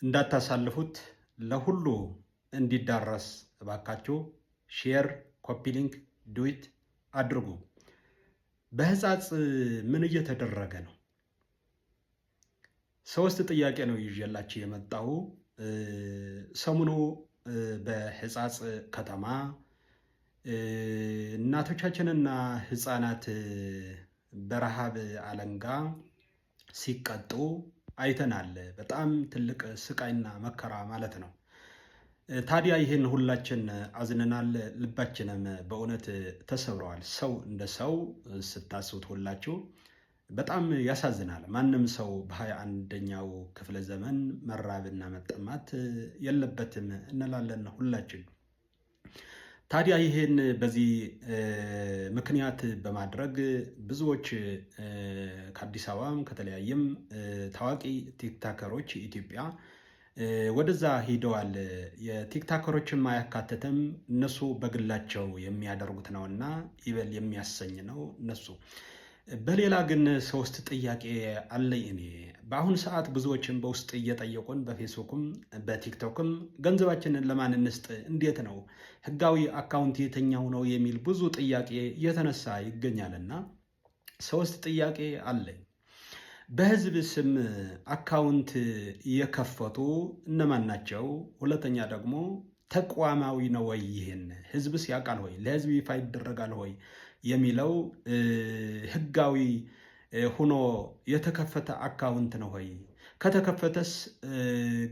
እንዳታሳልፉት ለሁሉ እንዲዳረስ እባካችሁ ሼር፣ ኮፒ ሊንክ፣ ዱዊት አድርጉ። በሕጻጽ ምን እየተደረገ ነው? ሶስት ጥያቄ ነው ይዤላችሁ የመጣው። ሰሞኑ በሕጻጽ ከተማ እናቶቻችንና ሕፃናት በረሃብ አለንጋ ሲቀጡ አይተናል። በጣም ትልቅ ስቃይና መከራ ማለት ነው። ታዲያ ይህን ሁላችን አዝነናል፣ ልባችንም በእውነት ተሰብረዋል። ሰው እንደ ሰው ስታስቡት ሁላችሁ በጣም ያሳዝናል። ማንም ሰው በ21ኛው ክፍለ ዘመን መራብና መጠማት የለበትም እንላለን ሁላችን። ታዲያ ይህን በዚህ ምክንያት በማድረግ ብዙዎች ከአዲስ አበባም ከተለያየም ታዋቂ ቲክታከሮች ኢትዮጵያ ወደዛ ሂደዋል። የቲክታከሮችን አያካትትም፣ እነሱ በግላቸው የሚያደርጉት ነውና ይበል የሚያሰኝ ነው እነሱ። በሌላ ግን ሶስት ጥያቄ አለኝ እኔ። በአሁኑ ሰዓት ብዙዎችን በውስጥ እየጠየቁን በፌስቡክም በቲክቶክም ገንዘባችንን ለማን እንስጥ፣ እንዴት ነው ህጋዊ አካውንት የትኛው ነው የሚል ብዙ ጥያቄ እየተነሳ ይገኛልና ሶስት ጥያቄ አለኝ። በህዝብ ስም አካውንት የከፈቱ እነማን ናቸው? ሁለተኛ ደግሞ ተቋማዊ ነው ወይ? ይህን ህዝብስ ያውቃል ወይ? ለህዝብ ይፋ ይደረጋል ወይ የሚለው ህጋዊ ሆኖ የተከፈተ አካውንት ነው ወይ? ከተከፈተስ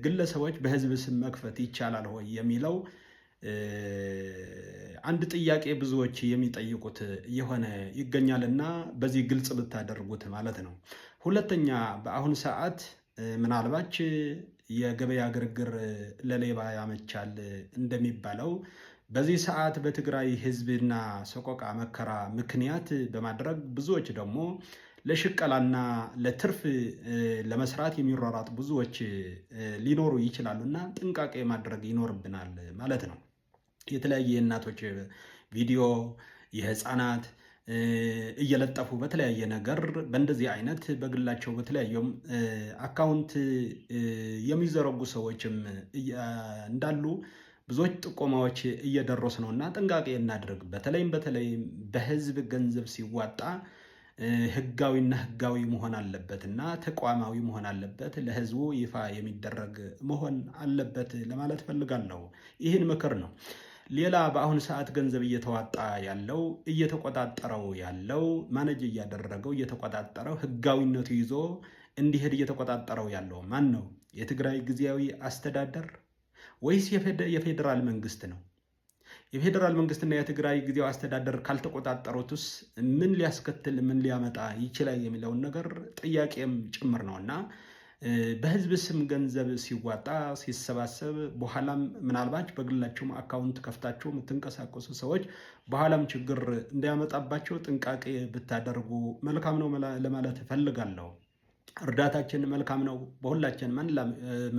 ግለሰቦች በህዝብ ስም መክፈት ይቻላል ወይ የሚለው አንድ ጥያቄ ብዙዎች የሚጠይቁት የሆነ ይገኛልና በዚህ ግልጽ ብታደርጉት ማለት ነው። ሁለተኛ በአሁኑ ሰዓት ምናልባች የገበያ ግርግር ለሌባ ያመቻል እንደሚባለው በዚህ ሰዓት በትግራይ ህዝብና ሰቆቃ መከራ ምክንያት በማድረግ ብዙዎች ደግሞ ለሽቀላና ለትርፍ ለመስራት የሚሯሯጡ ብዙዎች ሊኖሩ ይችላሉና ጥንቃቄ ማድረግ ይኖርብናል ማለት ነው። የተለያየ የእናቶች ቪዲዮ የህፃናት እየለጠፉ በተለያየ ነገር በእንደዚህ አይነት በግላቸው በተለያዩም አካውንት የሚዘረጉ ሰዎችም እንዳሉ ብዙዎች ጥቆማዎች እየደረሱ ነውና ጥንቃቄ እናድርግ። በተለይም በህዝብ ገንዘብ ሲዋጣ ህጋዊና ህጋዊ መሆን አለበት እና ተቋማዊ መሆን አለበት፣ ለህዝቡ ይፋ የሚደረግ መሆን አለበት ለማለት ፈልጋለሁ። ይህን ምክር ነው። ሌላ በአሁኑ ሰዓት ገንዘብ እየተዋጣ ያለው እየተቆጣጠረው ያለው ማነጅ እያደረገው እየተቆጣጠረው ህጋዊነቱ ይዞ እንዲሄድ እየተቆጣጠረው ያለው ማን ነው? የትግራይ ጊዜያዊ አስተዳደር ወይስ የፌዴራል መንግስት ነው? የፌዴራል መንግስትና የትግራይ ጊዜያዊ አስተዳደር ካልተቆጣጠሩትስ ምን ሊያስከትል ምን ሊያመጣ ይችላል የሚለውን ነገር ጥያቄም ጭምር ነውና በህዝብ ስም ገንዘብ ሲዋጣ ሲሰባሰብ በኋላም ምናልባት በግላቸውም አካውንት ከፍታቸው የምትንቀሳቀሱ ሰዎች በኋላም ችግር እንዳያመጣባቸው ጥንቃቄ ብታደርጉ መልካም ነው ለማለት እፈልጋለሁ። እርዳታችን መልካም ነው። በሁላችን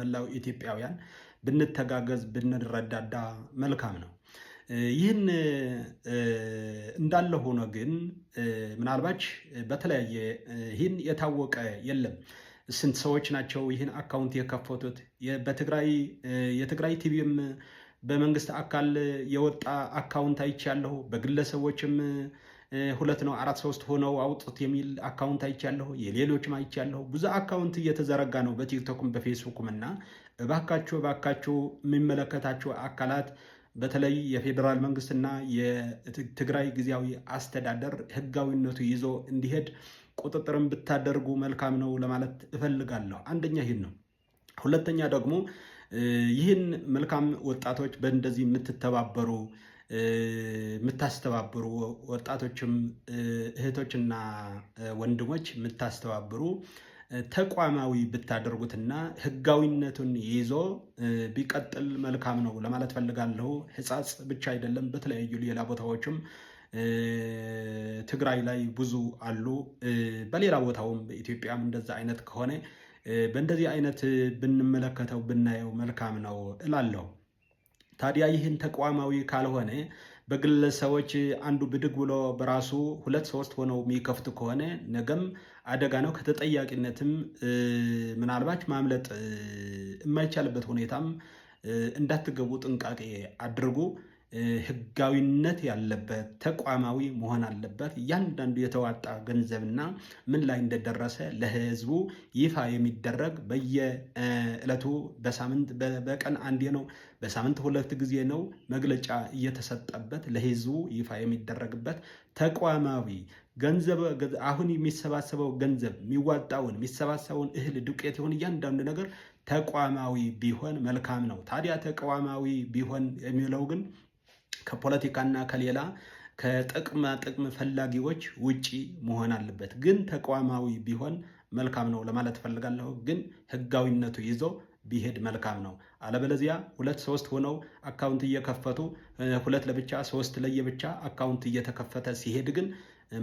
መላው ኢትዮጵያውያን ብንተጋገዝ ብንረዳዳ መልካም ነው። ይህን እንዳለ ሆኖ ግን ምናልባት በተለያየ ይህን የታወቀ የለም። ስንት ሰዎች ናቸው ይህን አካውንት የከፈቱት? የትግራይ ቲቪም በመንግስት አካል የወጣ አካውንት አይቻለሁ። በግለሰቦችም 2 ነው 4 3 ሆነው አውጡት የሚል አካውንት አይቻለሁ። የሌሎችም አይቻለሁ። ብዙ አካውንት እየተዘረጋ ነው በቲክቶክም በፌስቡክም እና እባካችሁ የሚመለከታቸው አካላት በተለይ የፌዴራል መንግስትና የትግራይ ጊዜያዊ አስተዳደር ህጋዊነቱ ይዞ እንዲሄድ ቁጥጥርን ብታደርጉ መልካም ነው ለማለት እፈልጋለሁ። አንደኛ ይህን ነው። ሁለተኛ ደግሞ ይህን መልካም ወጣቶች በእንደዚህ የምታስተባብሩ ወጣቶችም እህቶችና ወንድሞች የምታስተባብሩ ተቋማዊ ብታደርጉትና ህጋዊነቱን ይዞ ቢቀጥል መልካም ነው ለማለት ፈልጋለሁ። ሕጻጽ ብቻ አይደለም፣ በተለያዩ ሌላ ቦታዎችም ትግራይ ላይ ብዙ አሉ። በሌላ ቦታውም በኢትዮጵያም እንደዛ አይነት ከሆነ በእንደዚህ አይነት ብንመለከተው ብናየው መልካም ነው እላለሁ። ታዲያ ይህን ተቋማዊ ካልሆነ በግለሰቦች አንዱ ብድግ ብሎ በራሱ 2-3 ሆነው የሚከፍቱ ከሆነ ነገም አደጋ ነው። ከተጠያቂነትም ምናልባት ማምለጥ የማይቻልበት ሁኔታም እንዳትገቡ ጥንቃቄ አድርጉ። ህጋዊነት ያለበት ተቋማዊ መሆን አለበት። እያንዳንዱ የተዋጣ ገንዘብና ምን ላይ እንደደረሰ ለህዝቡ ይፋ የሚደረግ በየዕለቱ በሳምንት በቀን አንዴ ነው፣ በሳምንት 2 ጊዜ ነው መግለጫ እየተሰጠበት ለህዝቡ ይፋ የሚደረግበት ተቋማዊ ገንዘብ አሁን የሚሰባሰበው ገንዘብ የሚሰባሰበውን እህል ዱቄት ይሁን እያንዳንዱ ነገር ተቋማዊ ቢሆን መልካም ነው። ታዲያ ተቋማዊ ቢሆን የሚለው ግን ከፖለቲካና ከሌላ ከጥቅማ ጥቅም ፈላጊዎች ውጪ መሆን አለበት። ግን ተቋማዊ ቢሆን መልካም ነው ለማለት ፈልጋለሁ። ግን ህጋዊነቱ ይዞ ቢሄድ መልካም ነው። አለበለዚያ 2-3 ሆነው አካውንት እየከፈቱ 2 ለብቻ 3 ለየብቻ አካውንት እየተከፈተ ሲሄድ ግን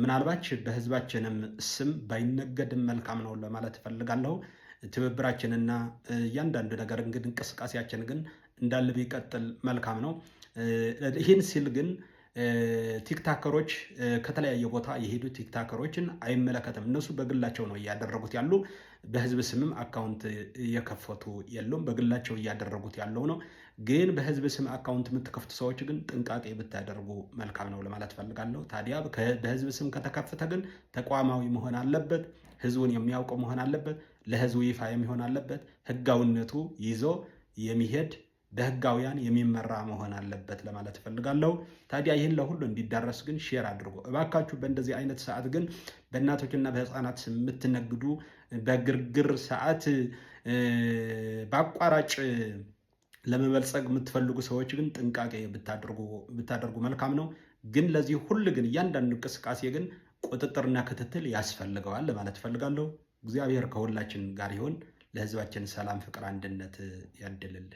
ምናልባት በህዝባችንም ስም ባይነገድም መልካም ነው ለማለት ፈልጋለሁ። ትብብራችንና እያንዳንዱ ነገር እንግዲህ እንቅስቃሴያችን ግን እንዳለ ቢቀጥል መልካም ነው። ይህን ሲል ግን ቲክታከሮች ከተለያየ ቦታ የሄዱ ቲክታከሮችን አይመለከትም። እነሱ በግላቸው ነው እያደረጉት ያሉ። በህዝብ ስምም አካውንት እየከፈቱ የሉም፣ በግላቸው እያደረጉት ያለው ነው። ግን በህዝብ ስም አካውንት የምትከፍቱ ሰዎች ግን ጥንቃቄ ብታደርጉ መልካም ነው ለማለት ፈልጋለሁ። ታዲያ በህዝብ ስም ከተከፈተ ግን ተቋማዊ መሆን አለበት፣ ህዝቡን የሚያውቀው መሆን አለበት፣ ለህዝቡ ይፋ የሚሆን አለበት፣ ህጋዊነቱ ይዞ የሚሄድ በህጋውያን የሚመራ መሆን አለበት ለማለት ፈልጋለሁ። ታዲያ ይህን ለሁሉ እንዲዳረስ ግን ሼር አድርጎ እባካችሁ። በእንደዚህ አይነት ሰዓት ግን በእናቶችና በህፃናት የምትነግዱ በግርግር ሰዓት በአቋራጭ ለመበልጸግ የምትፈልጉ ሰዎች ግን ጥንቃቄ ብታደርጉ መልካም ነው። ግን ለዚህ ሁሉ ግን እያንዳንዱ እንቅስቃሴ ግን ቁጥጥርና ክትትል ያስፈልገዋል ለማለት ፈልጋለሁ። እግዚአብሔር ከሁላችን ጋር ይሁን። ለህዝባችን ሰላም፣ ፍቅር፣ አንድነት ያድልልን።